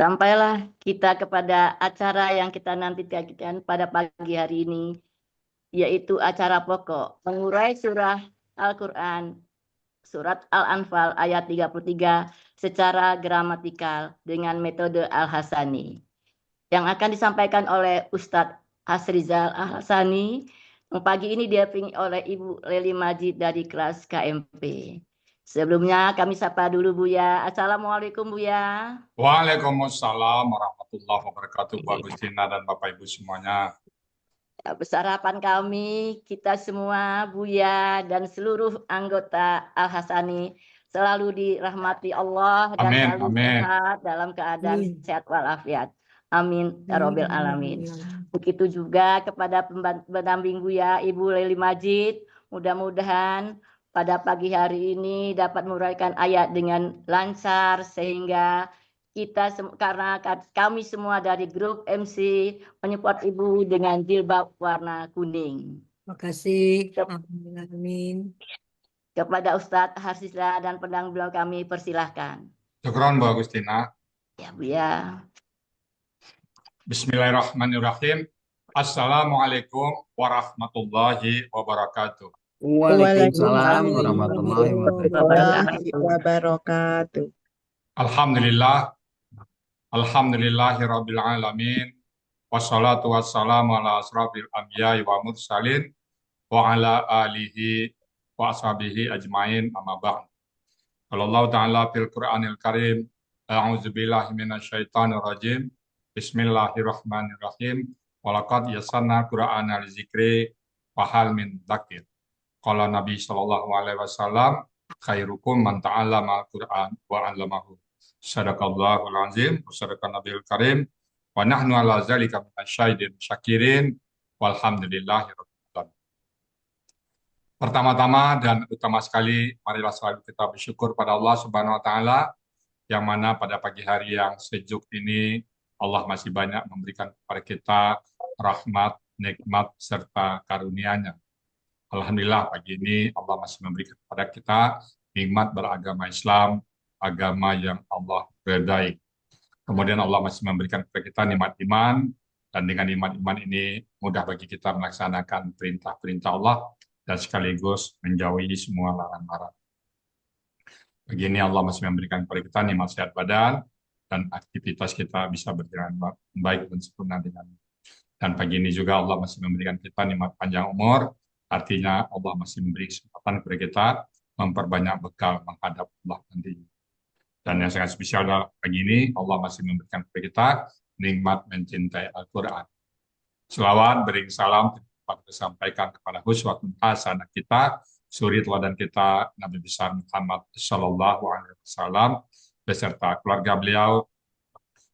Sampailah kita kepada acara yang kita nantikan pada pagi hari ini, yaitu acara pokok, mengurai surah Al-Quran, surat Al-Anfal ayat 33 secara gramatikal dengan metode Al-Hasani, yang akan disampaikan oleh Ustadz Hasrizal Al-Hasani. Pagi ini didampingi oleh Ibu Leli Majid dari kelas KMP. Sebelumnya kami sapa dulu Buya. Assalamualaikum Buya. Waalaikumsalam warahmatullahi wabarakatuh, Bu Agustina dan Bapak Ibu semuanya. Besar harapan kami, kita semua, Buya, dan seluruh anggota Al-Hasani selalu dirahmati Allah dan Amin, selalu amin. sehat dalam keadaan Amin. sehat walafiat. Amin, ya Robbal Alamin. Amin. Begitu juga kepada pendamping Buya, Ibu Leli Majid, mudah-mudahan pada pagi hari ini dapat menguraikan ayat dengan lancar sehingga kita karena kami semua dari grup MC menyupport Ibu dengan jilbab warna kuning. Makasih. Amin. Kepada Ustadz Harsisla dan pendamping beliau kami persilahkan. Syukron, Bu Agustina. Ya Bu ya. Bismillahirrahmanirrahim. Assalamualaikum warahmatullahi wabarakatuh. Waalaikumsalam warahmatullahi wabarakatuh. Alhamdulillah, alhamdulillahi rabbil alamin. Wassalatu wassalamu ala asrafil anbiya'i wa mursalin wa ala alihi wa ashabihi ajmain amma ba'd. Qala Allah Ta'ala fil Qur'anil Karim, a'udzubillahi minasyaitonir rajim. Bismillahirrahmanirrahim. Walaqad yassarna Qur'ana lizikri wa hal min dzakir. Qala Nabi sallallahu alaihi wasallam, khairukum man ta'allama al-Qur'an wa 'allamahu. Sadaqallahul azim, wa sadaqan nabiyul karim, wa nahnu ala zalika minasyahidin syakirin, walhamdulillahi rabbil alamin. Pertama-tama dan utama sekali, marilah selalu kita bersyukur pada Allah Subhanahu wa taala, yang mana pada pagi hari yang sejuk ini Allah masih banyak memberikan kepada kita rahmat, nikmat serta karunia-Nya. Alhamdulillah pagi ini Allah masih memberikan kepada kita nikmat beragama Islam, agama yang Allah ridai. Kemudian Allah masih memberikan kepada kita nikmat iman, dan dengan nikmat iman ini mudah bagi kita melaksanakan perintah-perintah Allah dan sekaligus menjauhi semua larangan-larangan. Begini Allah masih memberikan kepada kita nikmat sehat badan, dan aktivitas kita bisa berjalan baik dan sempurna dengannya. Dan pagi ini juga Allah masih memberikan kita nikmat panjang umur, artinya Allah masih memberi kesempatan kepada kita memperbanyak bekal menghadap Allah nanti. Dan yang sangat spesial pagi ini, Allah masih memberikan kepada kita nikmat mencintai Al-Quran. Selawat, beri salam, kita sampaikan kepada uswatun hasanah kita, suri teladan kita, Nabi besar Muhammad Sallallahu Alaihi Wasallam, beserta keluarga beliau,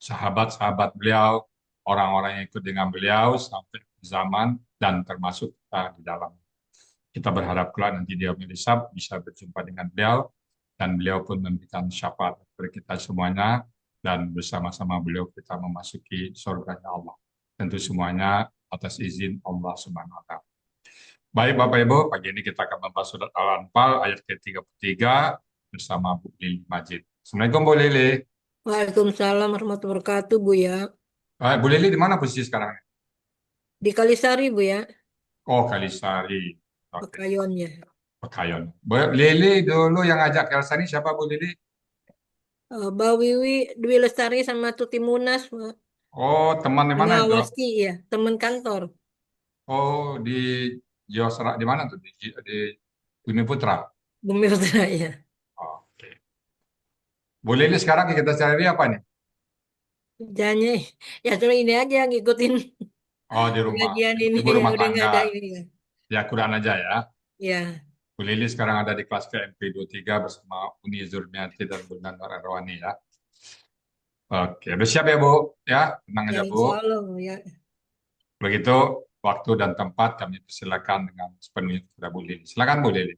sahabat-sahabat beliau, orang-orang yang ikut dengan beliau sampai zaman, dan termasuk kita di dalam. Kita berharap kelak nanti dia melisap bisa berjumpa dengan beliau, dan beliau pun memberikan syafaat kepada kita semuanya, dan bersama-sama beliau kita memasuki surga Allah. Tentu semuanya atas izin Allah Subhanahu wa taala. Baik Bapak Ibu, pagi ini kita akan membahas surat Al-Anfal ayat ke-33 bersama Bu Lili Majid. Assalamualaikum Bu Lili. Waalaikumsalam warahmatullahi wabarakatuh, Bu ya. Bu Lili di mana posisi sekarang? Di Kalisari, Bu ya. Oh, Kalisari. Oke. Pekayonnya. Pekayon. Bu Lili dulu yang ngajak Elsa ini siapa Bu Lili? Mbak Wiwi, Dwi Lestari sama Tuti Munas, Bu. Oh, teman di mana itu? Waski ya, teman kantor. Oh, di Jawa di mana tuh? Di Bumi Putra. Bumi Putra ya. Oke. Bu Lili sekarang kita cari apa nih? Kerjanya ya cuma ini aja ngikutin Oh, di rumah. pengajian ini Ibu rumah udah nggak tangga. ada ini ya. Ya, Quran aja ya. Ya. Bu Lili sekarang ada di kelas KMP 23 bersama Uni Zurniati dan Bu Nanar Arwani ya. Oke, udah siap ya Bu? Ya, tenang aja Ya, Bu. insya Allah, ya. Begitu waktu dan tempat kami persilakan dengan sepenuhnya kepada Bu Lili. Silakan Bu Lili.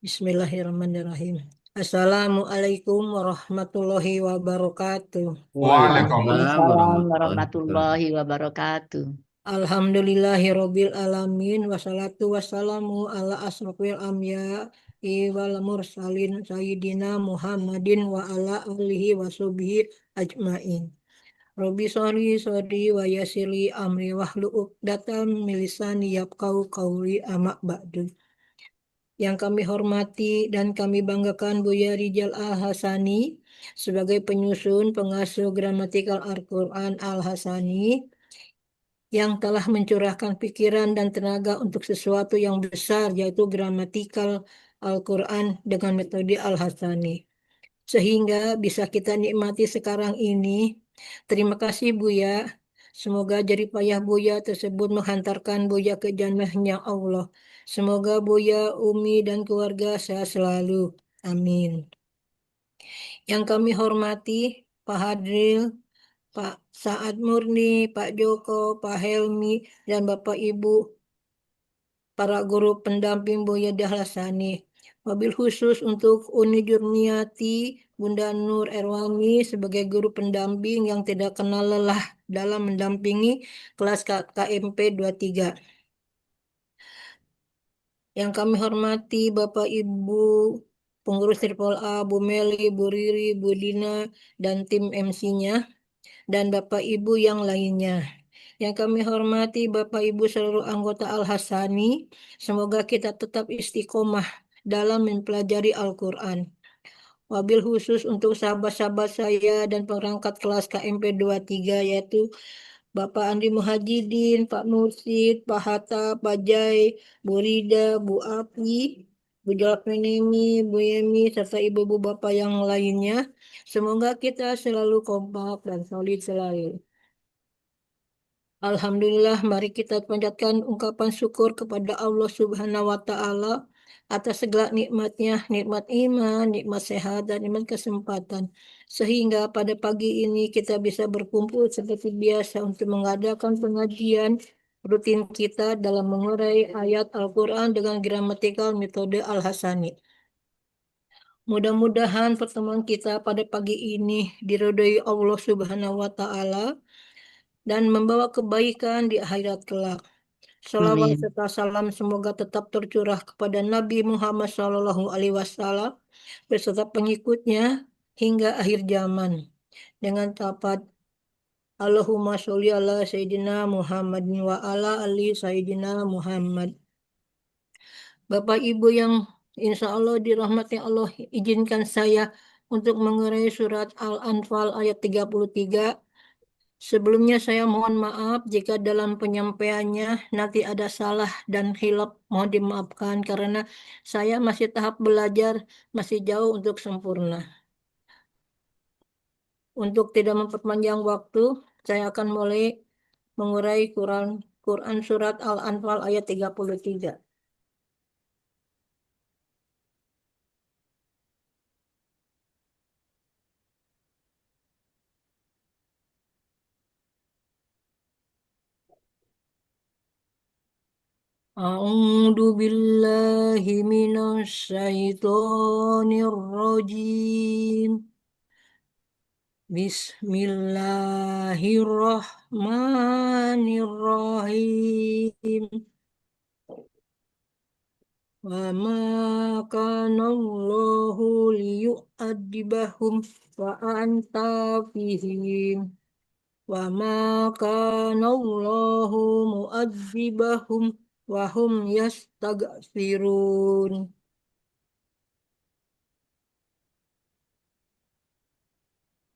Bismillahirrahmanirrahim. Assalamualaikum warahmatullahi wabarakatuh. Waalaikumsalam. Waalaikumsalam warahmatullahi wabarakatuh. Alhamdulillahirabbil alamin wassalatu wassalamu ala asrofil anbiya wal mursalin sayyidina Muhammadin wa ala alihi washabihi ajmain. Robi sori sori wa yasiri amri wahlu uqdatam min lisani yafqahu qawli amma ba'du. Yang kami hormati dan kami banggakan Buya Rijal Al-Hasani sebagai penyusun pengasuh gramatikal Al-Quran Al-Hasani yang telah mencurahkan pikiran dan tenaga untuk sesuatu yang besar yaitu gramatikal Al-Quran dengan metode Al-Hasani. Sehingga bisa kita nikmati sekarang ini. Terima kasih Buya. Semoga jerih payah Buya tersebut menghantarkan Buya ke jannahnya Allah. Semoga Buya, Umi, dan keluarga sehat selalu. Amin. Yang kami hormati Pak Hadril, Pak Saad Murni, Pak Joko, Pak Helmi, dan Bapak Ibu para guru pendamping Buya Dahlasani. Wabil khusus untuk Uni Jurniati, Bunda Nur Erwani sebagai guru pendamping yang tidak kenal lelah dalam mendampingi kelas KMP 23. Yang kami hormati Bapak Ibu pengurus Tripol A, Bu Meli, Bu Riri, Bu Dina, dan tim MC-nya, dan Bapak Ibu yang lainnya. Yang kami hormati Bapak Ibu seluruh anggota Al-Hasani, semoga kita tetap istiqomah dalam mempelajari Al-Quran. Wabil khusus untuk sahabat-sahabat saya dan perangkat kelas KMP 23 yaitu Bapak Andi Muhajidin, Pak Mursid, Pak Hatta, Pak Jai, Bu Rida, Bu Api, Bu Jalpenemi, Bu Yemi, serta ibu-ibu bapak yang lainnya. Semoga kita selalu kompak dan solid selalu. Alhamdulillah, mari kita panjatkan ungkapan syukur kepada Allah Subhanahu wa Ta'ala atas segala nikmatnya, nikmat iman, nikmat sehat, dan nikmat kesempatan. Sehingga pada pagi ini kita bisa berkumpul seperti biasa untuk mengadakan pengajian rutin kita dalam mengurai ayat Al-Quran dengan gramatikal metode Al-Hasani. Mudah-mudahan pertemuan kita pada pagi ini diridhoi Allah Subhanahu wa Ta'ala dan membawa kebaikan di akhirat kelak. Salawat Amin. serta salam semoga tetap tercurah kepada Nabi Muhammad SAW beserta pengikutnya hingga akhir zaman. Dengan tapat Allahumma sholli ala Sayyidina Muhammad wa ala ali Sayyidina Muhammad. Bapak Ibu yang insya Allah dirahmati Allah, izinkan saya untuk mengurai surat Al-Anfal ayat 33. Sebelumnya saya mohon maaf jika dalam penyampaiannya nanti ada salah dan khilaf, mohon dimaafkan karena saya masih tahap belajar, masih jauh untuk sempurna. Untuk tidak memperpanjang waktu, saya akan mulai mengurai Quran surat Al-Anfal ayat 33. A'udzu billahi minasy syaithanir rajim. Bismillahirrahmanirrahim. Wa ma kana Allahu liyu'adzibahum wa anta fihim. Wa ma kana Allahu mu'adzibahum wa hum yastaghfirun.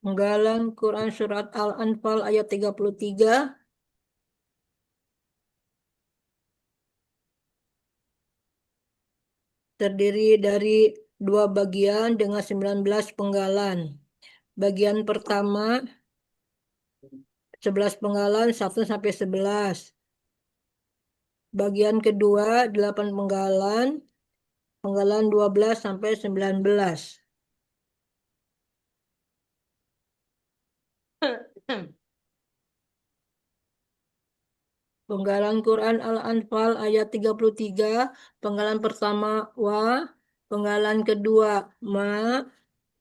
Penggalan Quran Surat Al-Anfal ayat 33 terdiri dari dua bagian dengan 19 penggalan. Bagian pertama 11 penggalan 1 sampai 11. Bagian kedua 8 penggalan, penggalan 12 sampai 19. Penggalan Quran Al-Anfal ayat 33, penggalan pertama wa, penggalan kedua ma,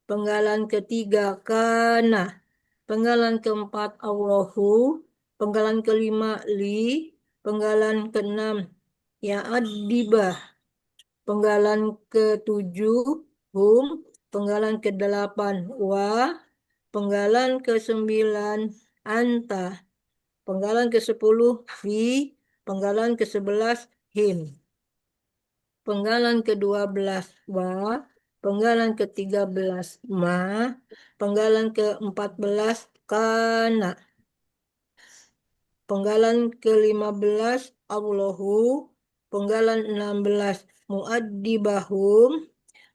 penggalan ketiga kana, penggalan keempat Allahu, Penggalan kelima li. Penggalan keenam ya'adibah. Penggalan ketujuh hum. Penggalan kedelapan wa. Penggalan ke-9 anta. Penggalan ke-10 fi. Penggalan ke-11 him. Penggalan ke-12 wa. Penggalan ke-13 ma. Penggalan ke-14 kana. Penggalan ke-15 Allahu. Penggalan 16 muaddibahum.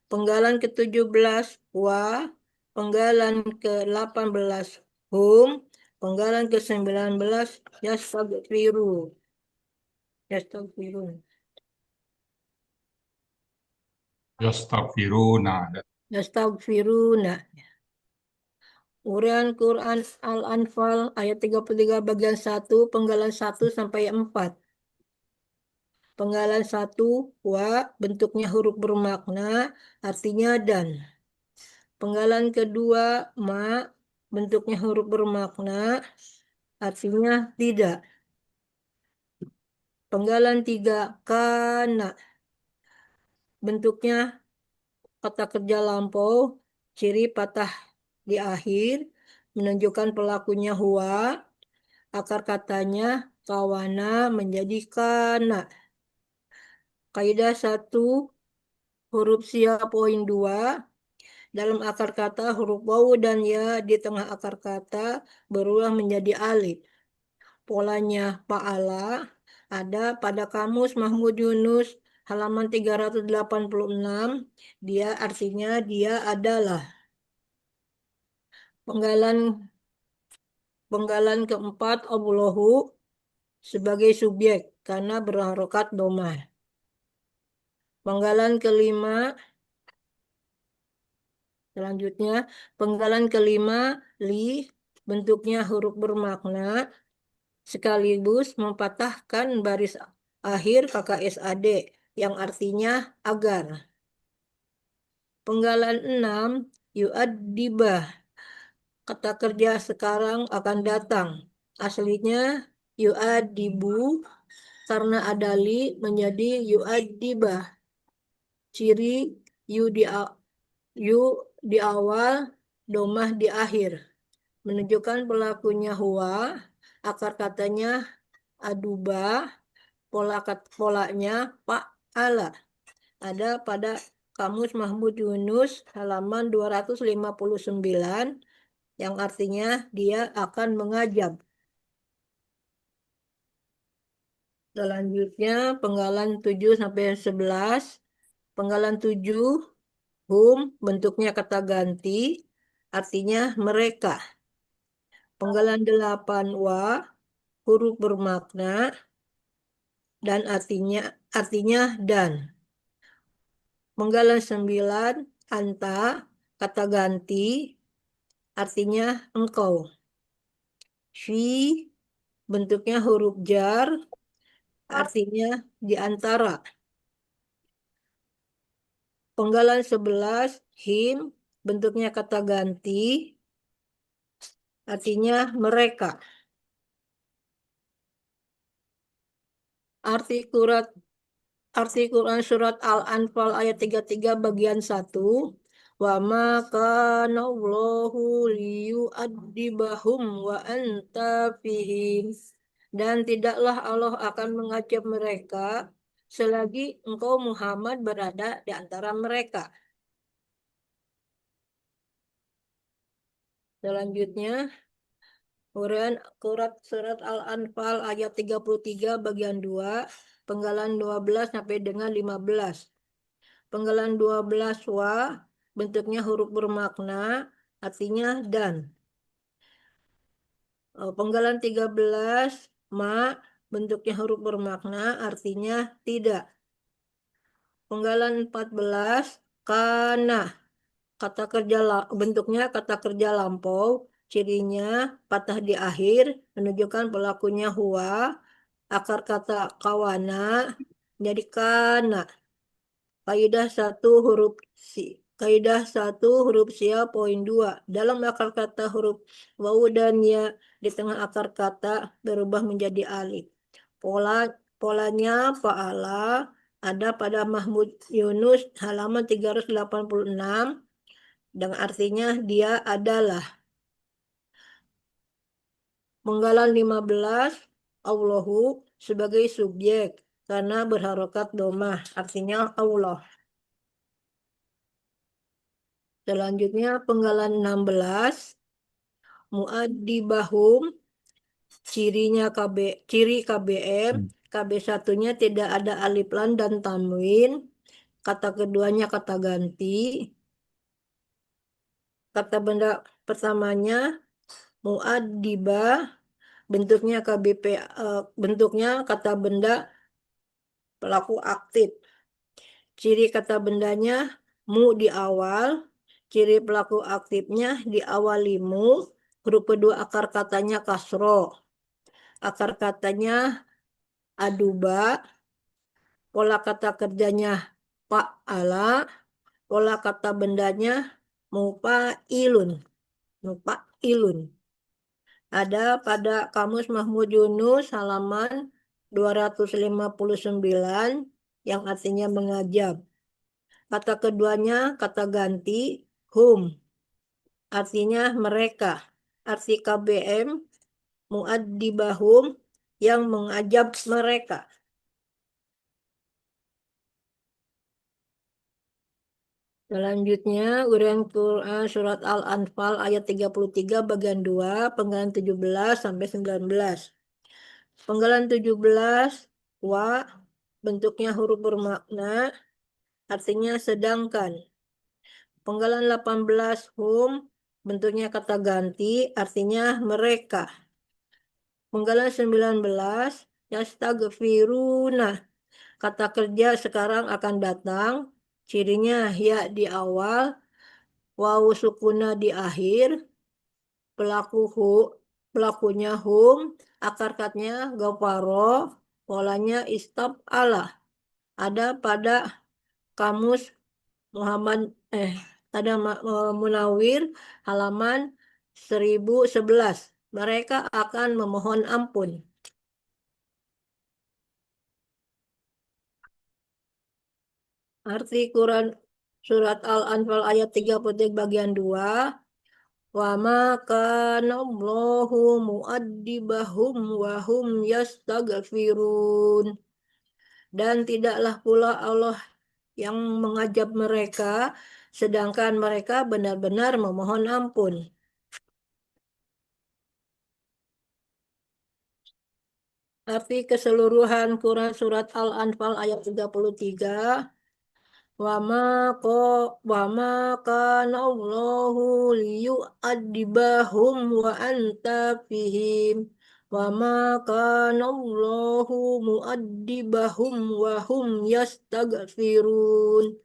Penggalan ke-17 wa. Penggalan ke-18 hum. Penggalan ke-19 yastaghfiru. Yastaghfirun. Yastaghfiruna. Yastaghfiruna. Uraian Quran Al-Anfal ayat 33 bagian 1 penggalan 1 sampai 4. Penggalan 1 wa bentuknya huruf bermakna artinya dan. Penggalan kedua ma bentuknya huruf bermakna artinya tidak. Penggalan 3 kana bentuknya kata kerja lampau, ciri patah di akhir menunjukkan pelakunya huwa, akar katanya kawana menjadi kana. Kaidah 1 huruf sia poin 2 dalam akar kata huruf wawu dan ya di tengah akar kata berubah menjadi alif. Polanya fa'ala ada pada kamus Mahmud Yunus halaman 386. Dia artinya dia adalah. Penggalan keempat Allahu sebagai subjek karena berharokat domah. Penggalan kelima selanjutnya penggalan kelima li bentuknya huruf bermakna sekaligus mempatahkan baris akhir KKSAD yang artinya agar. Penggalan 6 yu'addibah kata kerja sekarang akan datang. Aslinya yu'addibu karena ada li menjadi yu'addibah. Ciri yu di awal, domah di akhir. Menunjukkan pelakunya huwa, akar katanya aduba, polanya fa'ala. Ada pada kamus Mahmud Yunus halaman 259 yang artinya dia akan mengajab. Selanjutnya penggalan 7 sampai 11. Penggalan 7 hum bentuknya kata ganti artinya mereka. Penggalan 8 wa huruf bermakna dan artinya dan. Penggalan 9 anta kata ganti artinya engkau. Fi bentuknya huruf jar artinya di antara. Penggalan 11 him bentuknya kata ganti artinya mereka. Arti Quran surat Al-Anfal ayat 33 bagian 1. Wa ma kana Allahu liyu'adzibahum wa anta fihim. Dan tidaklah Allah akan mengazab mereka selagi engkau Muhammad berada di antara mereka. Selanjutnya uraian surat Al-Anfal ayat 33 bagian 2 penggalan 12 sampai dengan 15. Penggalan 12 wa bentuknya huruf bermakna artinya dan. Penggalan 13 ma bentuknya huruf bermakna artinya tidak. Penggalan 14 kana bentuknya kata kerja lampau, cirinya patah di akhir menunjukkan pelakunya huwa, akar kata kawana jadi kana. Kaidah 1 huruf Kaidah 1 huruf sia poin 2. Dalam akar kata huruf wawu dan ya di tengah akar kata berubah menjadi alif. Polanya fa'ala ada pada Mahmud Yunus halaman 386 dan artinya dia adalah. Penggalan 15 Allahu sebagai subjek karena berharokat domah artinya Allah. Selanjutnya penggalan 16 muadibahum ciri KBM KB satunya tidak ada alif lam dan tanwin, kata keduanya kata ganti, kata benda pertamanya muadibah bentuknya bentuknya kata benda pelaku aktif, ciri kata bendanya mu di awal, ciri pelaku aktifnya di awal limu, huruf kedua akar katanya kasro, akar katanya aduba, pola kata kerjanya pak ala, pola kata bendanya mupailun. Ada pada Kamus Mahmud Yunus halaman 259 yang artinya mengajab. Kata keduanya kata ganti hum, artinya mereka. Arti KBM muaddibahum yang mengajab mereka. Selanjutnya, uraian Quran surat Al-Anfal ayat 33 bagian 2, penggalan 17 sampai 19. Penggalan 17, wa, bentuknya huruf bermakna, artinya sedangkan. Penggalan 18, hum, bentuknya kata ganti, artinya mereka. Penggalan 19, yastaghfiruna, kata kerja sekarang akan datang, cirinya ya di awal, wawu sukuna di akhir, pelakunya hum, akar katanya gafaro, polanya istab Allah. Ada pada kamus Munawir halaman 1011. Mereka akan memohon ampun. Arti Quran surat Al-Anfal ayat 33 bagian 2. Wa ma kana Allahu mu'addibahum wa hum yastaghfirun. Dan tidaklah pula Allah yang mengajab mereka sedangkan mereka benar-benar memohon ampun. Arti keseluruhan Quran surat Al-Anfal ayat 33. Wa ma kana Allahu liyu'adibahum wa anta fihim wa ma kana Allahu mu'adibahum wa hum yastaghfirun.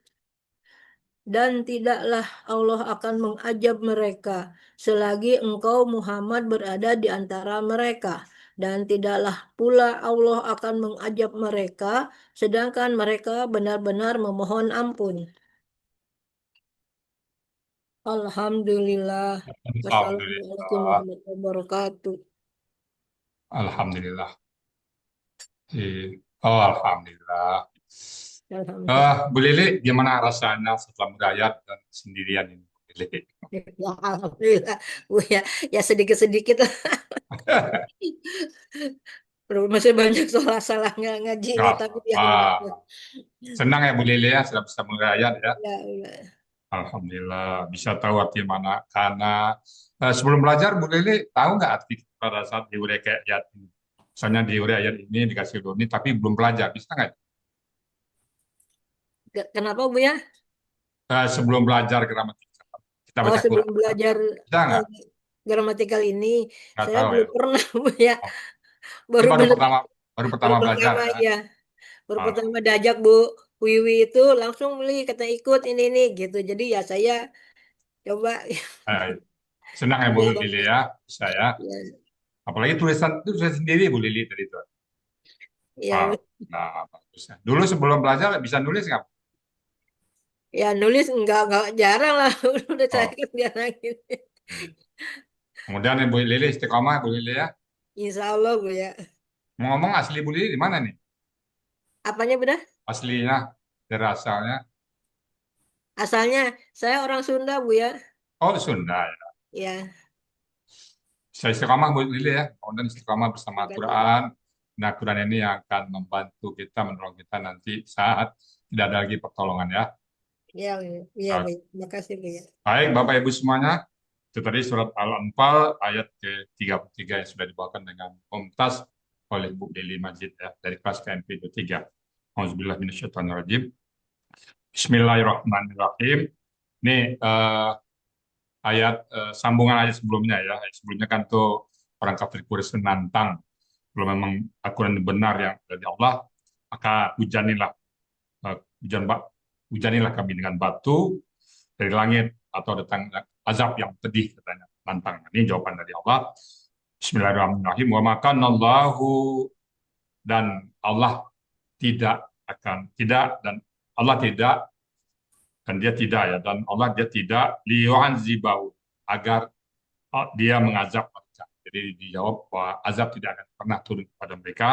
Dan tidaklah Allah akan mengajab mereka selagi engkau Muhammad berada di antara mereka. Dan tidaklah pula Allah akan mengajab mereka sedangkan mereka benar-benar memohon ampun. Alhamdulillah. Wassalamualaikum warahmatullahi wabarakatuh. Alhamdulillah. Oh, alhamdulillah. Bu Lili, gimana rasanya setelah merayat dan sendirian ini, Bu Lili? Ya, alhamdulillah. Ya sedikit-sedikit. Masih banyak salah ngajinya tapi ya. Senang ya Bu Lili ya sudah bisa merayat ya. Ya. Alhamdulillah bisa tahu arti mana karena sebelum belajar Bu Lili tahu nggak arti pada saat diuraikan kayak ayat ini? Misalnya diuraikan ayat ini dikasih doni tapi belum belajar bisa nggak? Kenapa Bu ya? Sebelum belajar gramatikal kita baca sebelum Quran. belajar gramatikal ini Nggak saya tahu, belum pernah Bu ya. Baru pertama belajar ya. Baru pertama diajak Bu Wiwi itu langsung beli kata ikut ini gitu. Jadi ya saya coba. Senang ya Bu Lili ya, saya. Apalagi tulisan sendiri Bu Lili tadi itu. Iya. Nah, bagus. Dulu sebelum belajar bisa nulis nggak? Ya nulis enggak jarang lah. Udah saya Oh. kerjaan gitu. Kemudian Ibu Lili istiqomah, Bu Lili ya. Insya Allah Bu ya. Ngomong asli Bu Lili di mana nih? Apanya Bunda? Aslinya, dari asalnya. Asalnya saya orang Sunda Bu ya. Oh, di Sunda ya. Ya, Saya istiqomah Bu Lili ya. Kemudian istiqomah bersama makasih. Al-Quran. Nah, Quran ini yang akan membantu kita, menolong kita nanti saat tidak ada lagi pertolongan ya. Ya, iya Bu. Oke. Makasih Bu ya. Baik, Bapak Ibu semuanya. Itu tadi surat Al-Anfal ayat ke-33 yang sudah dibawakan dengan mumtaz oleh Bu Lili Majid ya, dari kelas KMP 23. Auzubillah minasyaitonirrajim. Bismillahirrahmanirrahim. Ini sambungan ayat sebelumnya ya. Ayat sebelumnya kan tuh orang kafir Quraisy menantang kalau memang Al-Quran benar yang dari Allah, maka hujanilah kami dengan batu dari langit atau datang azab yang pedih katanya lantang. Ini jawaban dari Allah. Bismillahirrahmanirrahim. Wa makanallahu, dan Allah tidak dan Allah tidak, dan dia tidak ya, dan Allah dia tidak liyu'adzibahu, agar dia mengazab mereka. Jadi dijawab bahwa azab tidak akan pernah turun kepada mereka.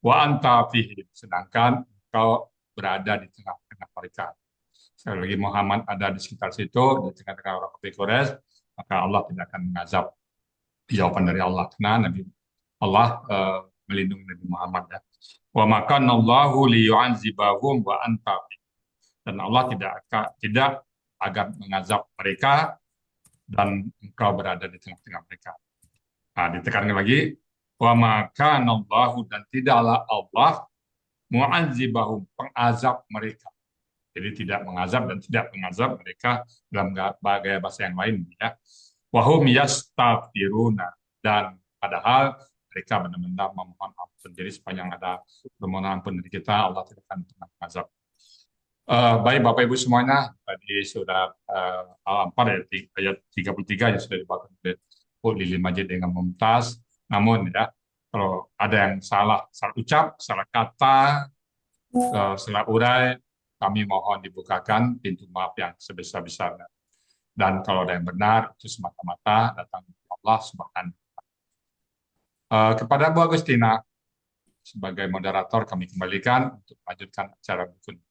Wa anta fihim, sedangkan engkau berada di tengah-tengah mereka. Sekali lagi Muhammad ada di sekitar situ, di tengah-tengah orang kafir Quraisy, maka Allah tidak akan mengazab. Jawaban dari Allah, karena Allah melindungi Nabi Muhammad ya. Wa makanallahu liyu'adzibahum wa anta fihim. Dan Allah tidak agar mengazab mereka dan engkau berada di tengah-tengah mereka. Nah, ditekankan lagi, wa makanallahu, dan tidaklah Allah mu'adzibahum, pengazab mereka. Jadi tidak mengazab dan tidak mengazab mereka dalam gaya bahasa yang lain ya. Wahum yastaghfiruna, dan padahal mereka benar-benar memohon ampun. Jadi sepanjang ada permohonan ampun dari kita, Allah tidak akan pernah mengazab. Baik Bapak Ibu semuanya, tadi sudah Al-Anfal ayat 33 yang sudah dibacakan oleh Bu Lili Majid dengan mumtaz. Namun ya, kalau ada yang salah ucap, salah kata, salah urai, kami mohon dibukakan pintu maaf yang sebesar-besarnya. Dan kalau ada yang benar, itu semata-mata datang dari Allah Subhanahu wa Ta'ala. Kepada Bu Agustina, sebagai moderator kami kembalikan untuk melanjutkan acara berikutnya.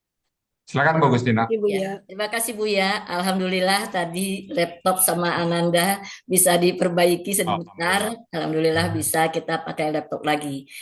Silakan Bu Agustina. Ibu Ya, ya. terima kasih Bu ya. Alhamdulillah tadi laptop sama Ananda bisa diperbaiki sebentar. Alhamdulillah bisa kita pakai laptop lagi.